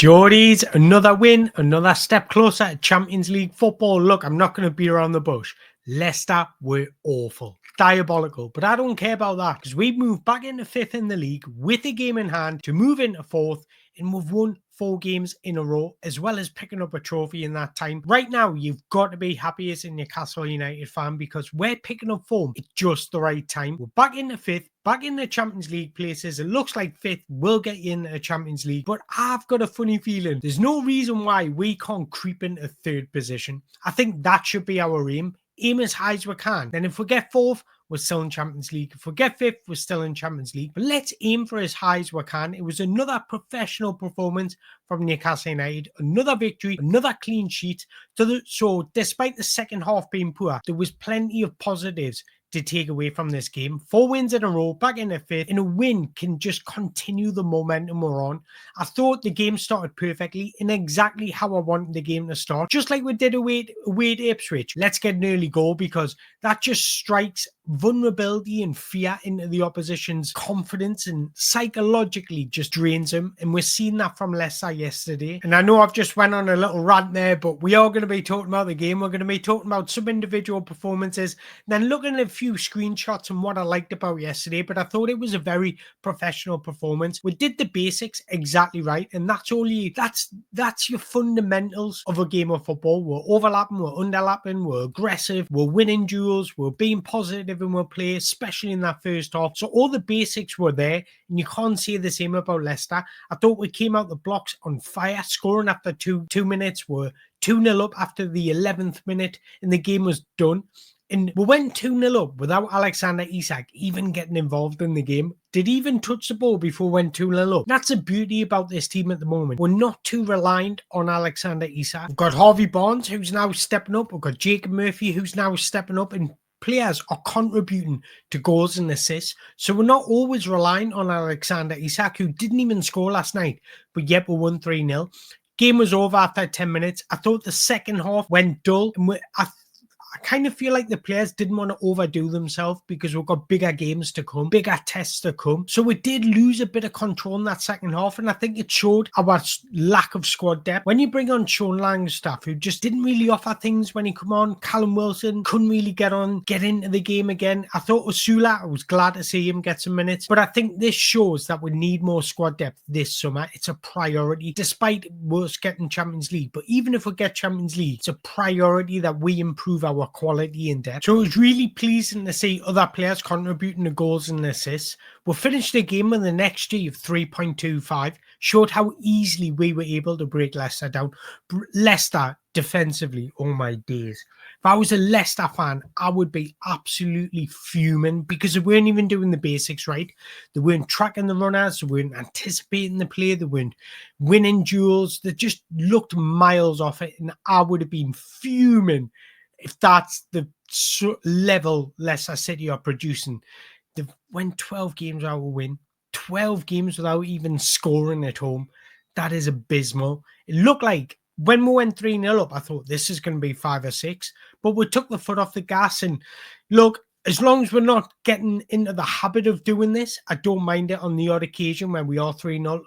Geordies, another win, another step closer to Champions League football. Look, I'm not going to beat around the bush. Leicester were awful, diabolical, but I don't care about that because we've moved back into fifth in the league with a game in hand to move into fourth, and we've won 4 games in a row, as well as picking up a trophy in that time. Right now, you've got to be happy as a Newcastle United fan because we're picking up form at just the right time. We're back into fifth, back in the Champions League places. It looks like fifth will get you in the Champions League, but I've got a funny feeling there's no reason why we can't creep into third position. I think that should be our aim. Aim as high as we can. Then if we get fourth, we're still in Champions League. If we get fifth, we're still in Champions League. But let's aim for as high as we can. It was another professional performance from Newcastle United. Another victory, another clean sheet. So despite the second half being poor, there was plenty of positives to take away from this game. 4 wins in a row, back into fifth, and a win can just continue the momentum we're on. I thought the game started perfectly and exactly how I wanted the game to start, just like we did away to Ipswich. Let's get an early goal because that just strikes vulnerability and fear into the opposition's confidence and psychologically just drains them. And we're seeing that from Leicester yesterday. And I know I've just went on a little rant there, but we are going to be talking about the game. We're going to be talking about some individual performances, then looking at a few screenshots and what I liked about yesterday. But I thought it was a very professional performance. We did the basics exactly right, and that's your fundamentals of a game of football. We're overlapping, we're underlapping, we're aggressive, we're winning duels, we're being positive in our play, especially in that first half. So all the basics were there, and you can't say the same about Leicester. I thought we came out the blocks on fire, scoring after two minutes. We're 2-0 up after the 11th minute, and the game was done. And we went 2-0 up without Alexander Isak even getting involved in the game. Did even touch the ball before we went 2-0 up. That's the beauty about this team at the moment. We're not too reliant on Alexander Isak. We've got Harvey Barnes, who's now stepping up. We've got Jacob Murphy, who's now stepping up, and players are contributing to goals and assists. So we're not always relying on Alexander Isak, who didn't even score last night, but yet we won 3-0. Game was over after 10 minutes. I thought the second half went dull, and I kind of feel like the players didn't want to overdo themselves because we've got bigger games to come, bigger tests to come. So we did lose a bit of control in that second half, and I think it showed our lack of squad depth. When you bring on Sean Langstaff, who just didn't really offer things when he come on, Callum Wilson couldn't really get into the game again. I thought Osula, I was glad to see him get some minutes, but I think this shows that we need more squad depth this summer. It's a priority, despite us getting Champions League. But even if we get Champions League, it's a priority that we improve our quality and depth. So it was really pleasing to see other players contributing to goals and assists. We finished the game with an XG of 3.25, showed how easily we were able to break Leicester down. Leicester defensively, oh my days. If I was a Leicester fan, I would be absolutely fuming because they weren't even doing the basics right. They weren't tracking the runners, they weren't anticipating the play, they weren't winning duels. They just looked miles off it, and I would have been fuming if that's the level Leicester City are producing. They've went 12 games without a win, 12 games without even scoring at home. That is abysmal. It looked like when we went 3-0 up, I thought this is going to be 5 or 6, but we took the foot off the gas. And look, as long as we're not getting into the habit of doing this, I don't mind it on the odd occasion when we are 3-0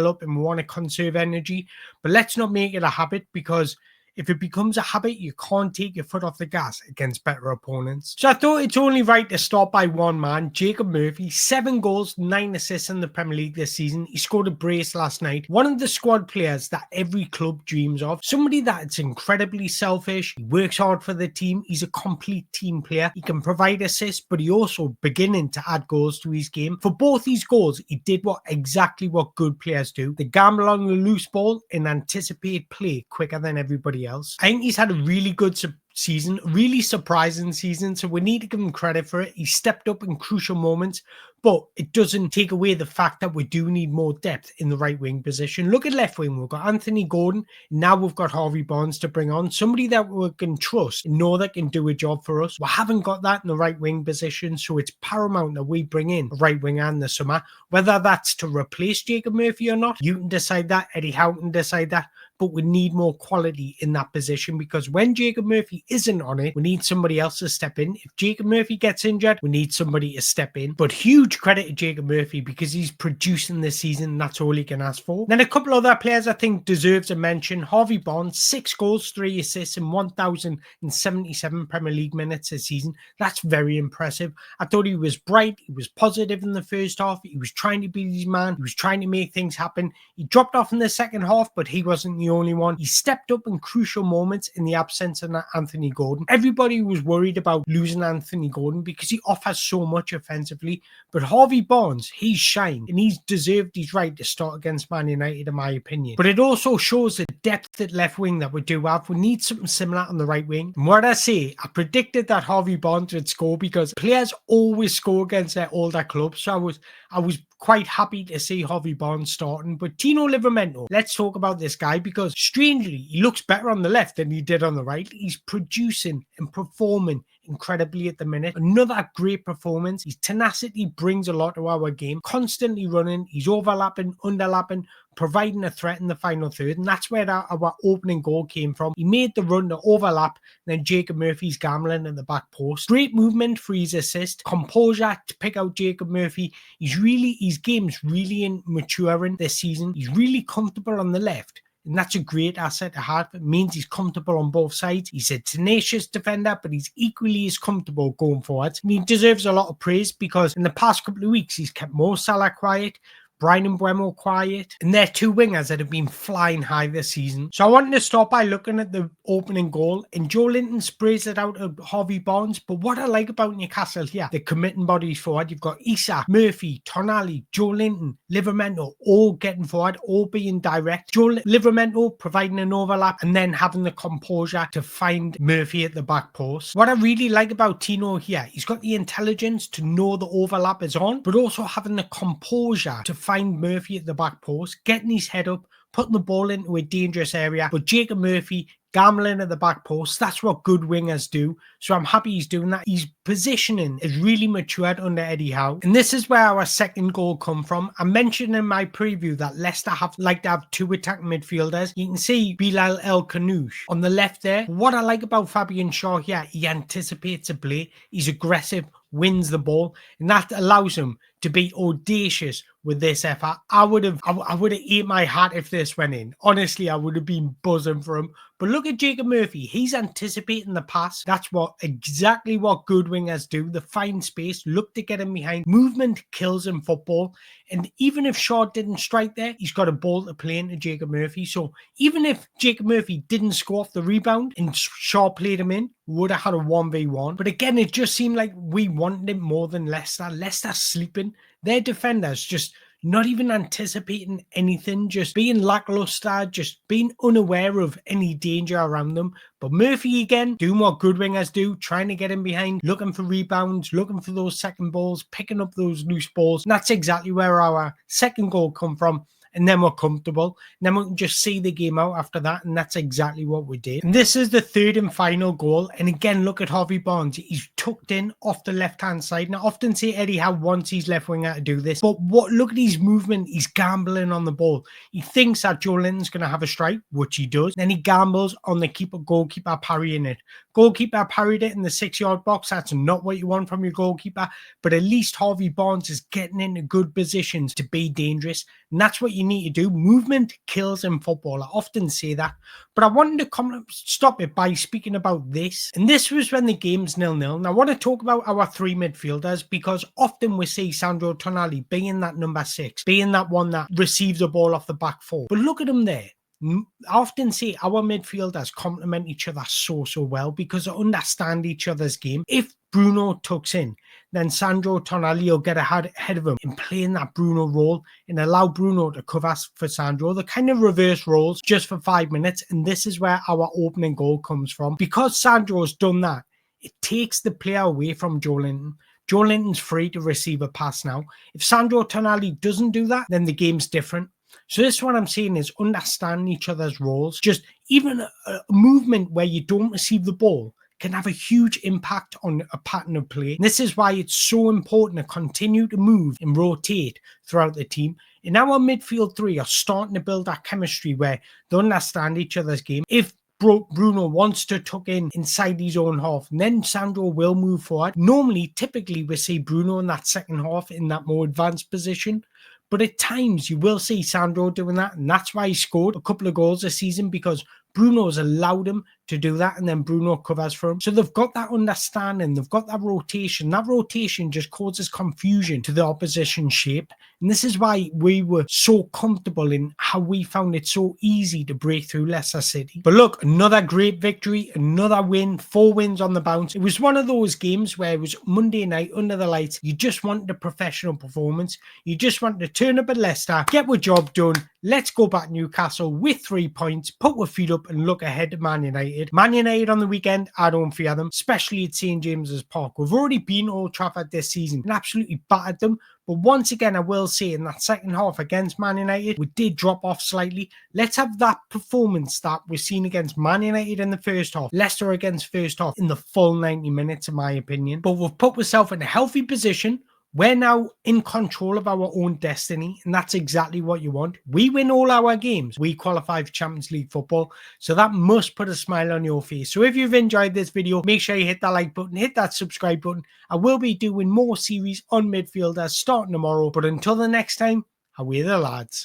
up and we want to conserve energy. But let's not make it a habit, because if it becomes a habit, you can't take your foot off the gas against better opponents. So I thought it's only right to start by one man, Jacob Murphy. 7 goals, 9 assists in the Premier League this season. He scored a brace last night. One of the squad players that every club dreams of. Somebody that's incredibly selfish. He works hard for the team. He's a complete team player. He can provide assists, but he also beginning to add goals to his game. For both these goals, he did exactly what good players do. They gamble on the loose ball and anticipate play quicker than everybody else. I think he's had a really good season, really surprising season, so we need to give him credit for it. He stepped up in crucial moments, but it doesn't take away the fact that we do need more depth in the right wing position. Look at left wing. We've got Anthony Gordon. Now we've got Harvey Barnes to bring on, somebody that we can trust and know that can do a job for us. We haven't got that in the right wing position, so it's paramount that we bring in a right winger in the summer. Whether that's to replace Jacob Murphy or not, you can decide that. Eddie Howe can decide that. but we need more quality in that position, because when Jacob Murphy isn't on it, we need somebody else to step in. If Jacob Murphy gets injured, we need somebody to step in. But huge credit to Jacob Murphy, because he's producing this season. That's all he can ask for. Then a couple other players I think deserves a mention. Harvey Barnes, 6 goals, 3 assists in 1,077 Premier League minutes this season. That's very impressive. I thought he was bright. He was positive in the first half. He was trying to be his man. He was trying to make things happen. He dropped off in the second half, but he wasn't the only one. He stepped up in crucial moments in the absence of Anthony Gordon. Everybody was worried about losing Anthony Gordon because he offers so much offensively. But Harvey Barnes, he's shined, and he's deserved his right to start against Man United, in my opinion. But it also shows the depth at left wing that we do have. We need something similar on the right wing. And what I say, I predicted that Harvey Barnes would score, because players always score against their older clubs. So I was quite happy to see Harvey Barnes starting. But Tino Livramento, let's talk about this guy, because strangely, he looks better on the left than he did on the right. He's producing and performing incredibly at the minute. Another great performance. His tenacity brings a lot to our game. Constantly running. He's overlapping, underlapping, providing a threat in the final third. And that's where our opening goal came from. He made the run to overlap, and then Jacob Murphy's gambling at the back post. Great movement for his assist. Composure to pick out Jacob Murphy. His game's really maturing this season. He's really comfortable on the left. And that's a great asset to have. It means he's comfortable on both sides. He's a tenacious defender, but he's equally as comfortable going forward. And he deserves a lot of praise, because in the past couple of weeks, he's kept Mo Salah quiet, Brian Mbeumo quiet, and they're two wingers that have been flying high this season. So I wanted to start by looking at the opening goal, and Joe Linton sprays it out of Harvey Barnes. But what I like about Newcastle here, the committing bodies forward. You've got Issa, Murphy, Tonali, Joe Linton, Livramento, all getting forward, all being direct. Livramento providing an overlap, and then having the composure to find Murphy at the back post. What I really like about Tino here, he's got the intelligence to know the overlap is on, but also having the composure to find Murphy at the back post, getting his head up, putting the ball into a dangerous area. But Jacob Murphy gambling at the back post, that's what good wingers do. So I'm happy he's doing that. His positioning is really matured under Eddie Howe. And this is where our second goal come from. I mentioned in my preview that Leicester like to have 2 attacking midfielders. You can see Bilal El Kanouche on the left there. What I like about Fabian Shaw here, he anticipates a play. He's aggressive, wins the ball, and that allows him to be audacious with this effort. I would have ate my hat if this went in. Honestly, I would have been buzzing for him. But look at Jacob Murphy. He's anticipating the pass. That's exactly what good wingers do. They find space, look to get him behind. Movement kills in football. And even if Shaw didn't strike there, he's got a ball to play into Jacob Murphy. So even if Jacob Murphy didn't score off the rebound and Shaw played him in, we would have had a 1v1. But again, it just seemed like we wanted it more than Leicester. Leicester sleeping. Their defenders just not even anticipating anything, just being lackluster, just being unaware of any danger around them. But Murphy again, doing what good wingers do, trying to get him behind, looking for rebounds, looking for those second balls, picking up those loose balls. And that's exactly where our second goal come from. And then we're comfortable. And then we can just see the game out after that. And that's exactly what we did. And this is the third and final goal. And again, look at Harvey Barnes. He's tucked in off the left-hand side. And I often say Eddie Howe wants his left winger to do this. But look at his movement. He's gambling on the ball. He thinks that Joe Linton's going to have a strike, which he does. Then he gambles on the goalkeeper parrying it. Goalkeeper parried it in the 6-yard box. That's not what you want from your goalkeeper. But at least Harvey Barnes is getting into good positions to be dangerous. And that's what you need to do. Movement kills in football. I often say that. But I wanted to stop it by speaking about this. And this was when the game's 0-0. Now, I want to talk about our 3 midfielders, because often we see Sandro Tonali being that number 6, being that one that receives the ball off the back 4. But look at him there. I often say our midfielders complement each other so well, because they understand each other's game. If Bruno tucks in, then Sandro Tonali will get ahead of him in playing that Bruno role and allow Bruno to cover for Sandro. The kind of reverse roles just for 5 minutes. And this is where our opening goal comes from. Because Sandro's done that, it takes the player away from Joe Linton. Joe Linton's free to receive a pass now. If Sandro Tonali doesn't do that, then the game's different. So this is what I'm saying is understanding each other's roles. Just even a movement where you don't receive the ball can have a huge impact on a pattern of play. And this is why it's so important to continue to move and rotate throughout the team. And our midfield three are starting to build that chemistry where they understand each other's game. If Bruno wants to tuck in inside his own half, and then Sandro will move forward. Normally, typically, we see Bruno in that second half in that more advanced position. But at times, you will see Sandro doing that. And that's why he scored a couple of goals this season, because Bruno's allowed him to do that, and then Bruno covers for him. So they've got that understanding. They've got that rotation. That rotation just causes confusion to the opposition shape. And this is why we were so comfortable in how we found it so easy to break through Leicester City. But look, another great victory, another win, 4 wins on the bounce. It was one of those games where it was Monday night under the lights. You just wanted a professional performance. You just wanted to turn up at Leicester, get the job done. Let's go back Newcastle with 3 points, put our feet up and look ahead to Man United. Man United on the weekend, I don't fear them, especially at St James's Park. We've already been Old Trafford this season and absolutely battered them. But once again, I will say in that second half against Man United, we did drop off slightly. Let's have that performance that we've seen against Man United in the first half, Leicester against first half in the full 90 minutes, in my opinion. But we've put ourselves in a healthy position. We're now in control of our own destiny, and that's exactly what you want. We win all our games. We qualify for Champions League football, so that must put a smile on your face. So if you've enjoyed this video, make sure you hit that like button, hit that subscribe button. I will be doing more series on midfielders starting tomorrow, but until the next time, away the lads.